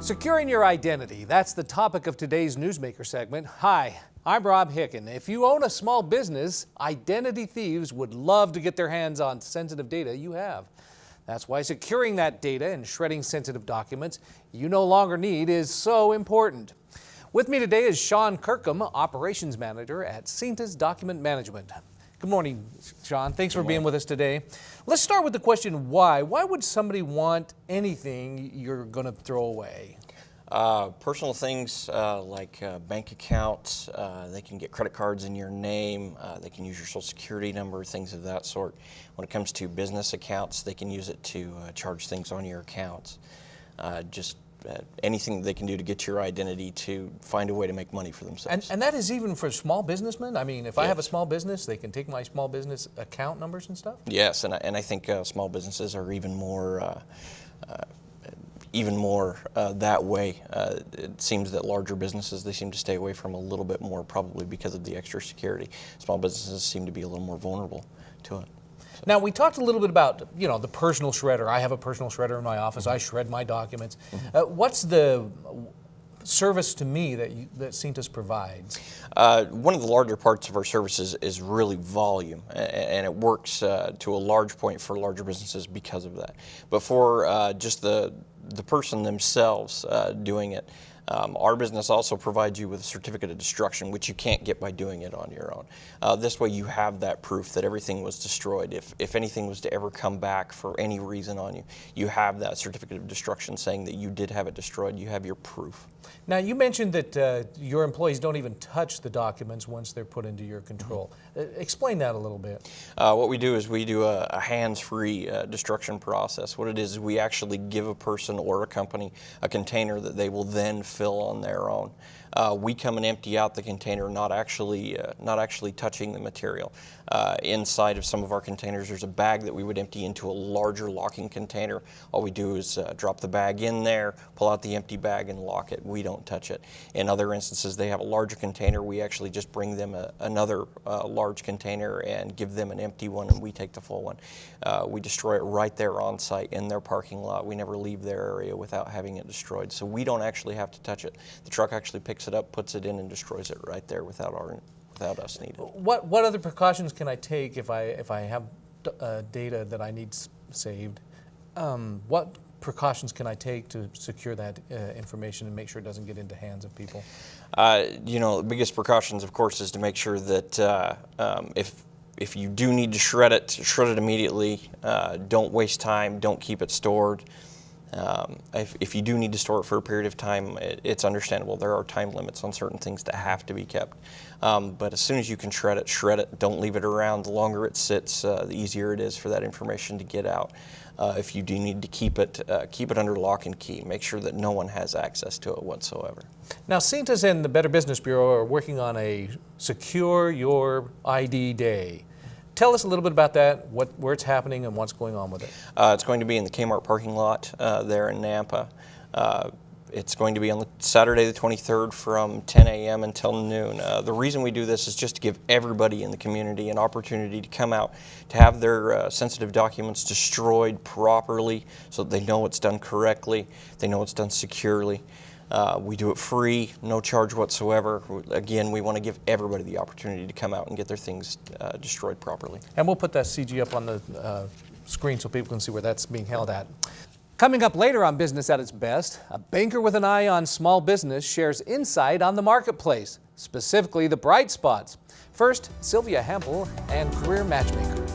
Securing your identity, that's the topic of today's Newsmaker segment. Hi, I'm Rob Hicken. If you own a small business, identity thieves would love to get their hands on sensitive data you have. That's why securing that data and shredding sensitive documents you no longer need is so important. With me today is Sean Kirkham, Operations Manager at Cintas Document Management. Good morning, Sean. Thanks for being with us today. Let's start with the question, why? Why would somebody want anything you're going to throw away? Personal things like bank accounts, they can get credit cards in your name, they can use your social security number, things of that sort. When it comes to business accounts, they can use it to charge things on your accounts. Anything they can do to get your identity to find a way to make money for themselves. And that is even for small businessmen? I mean, if I have a small business, they can take my small business account numbers and stuff? Yes, and I think small businesses are even more that way. It seems that larger businesses, they seem to stay away from a little bit more, probably because of the extra security. Small businesses seem to be a little more vulnerable to it. Now, we talked a little bit about, the personal shredder. I have a personal shredder in my office. I shred my documents. What's the service to me that Cintas provides? One of the larger parts of our services is really volume, and it works to a large point for larger businesses because of that. But for just the person themselves doing it, our business also provides you with a certificate of destruction, which you can't get by doing it on your own. This way you have that proof that everything was destroyed. If anything was to ever come back for any reason on you, you have that certificate of destruction saying that you did have it destroyed. You have your proof. Now, you mentioned that your employees don't even touch the documents once they're put into your control. Explain that a little bit. What we do is we do a hands-free destruction process. What it is we actually give a person or a company a container that they will then fill on their own. We come and empty out the container, not actually touching the material. Inside of some of our containers, there's a bag that we would empty into a larger locking container. All we do is drop the bag in there, pull out the empty bag, and lock it. We don't touch it. In other instances, they have a larger container. We actually just bring them another large container and give them an empty one, and we take the full one. We destroy it right there on site in their parking lot. We never leave their area without having it destroyed, so we don't actually have to touch it. The truck actually picks it up, puts it in, and destroys it right there without us needed. What other precautions can I take if I have data that I need saved? What precautions can I take to secure that information and make sure it doesn't get into hands of people? The biggest precautions, of course, is to make sure that if you do need to shred it immediately. Don't waste time. Don't keep it stored. If you do need to store it for a period of time, it's understandable. There are time limits on certain things that have to be kept. But as soon as you can shred it. Don't leave it around. The longer it sits, the easier it is for that information to get out. If you do need to keep it under lock and key. Make sure that no one has access to it whatsoever. Now, Cintas and the Better Business Bureau are working on a Secure Your ID Day. Tell us a little bit about that, where it's happening and what's going on with it. It's going to be in the KMART parking lot there in Nampa. It's going to be on Saturday the 23rd from 10 a.m. until noon. The reason we do this is just to give everybody in the community an opportunity to come out, to have their sensitive documents destroyed properly so that they know it's done correctly, they know it's done securely. We do it free, no charge whatsoever. Again, we want to give everybody the opportunity to come out and get their things destroyed properly. And we'll put that CG up on the screen so people can see where that's being held at. Coming up later on Business at its Best, a banker with an eye on small business shares insight on the marketplace, specifically the bright spots. First, Sylvia Hempel and Career Matchmaker.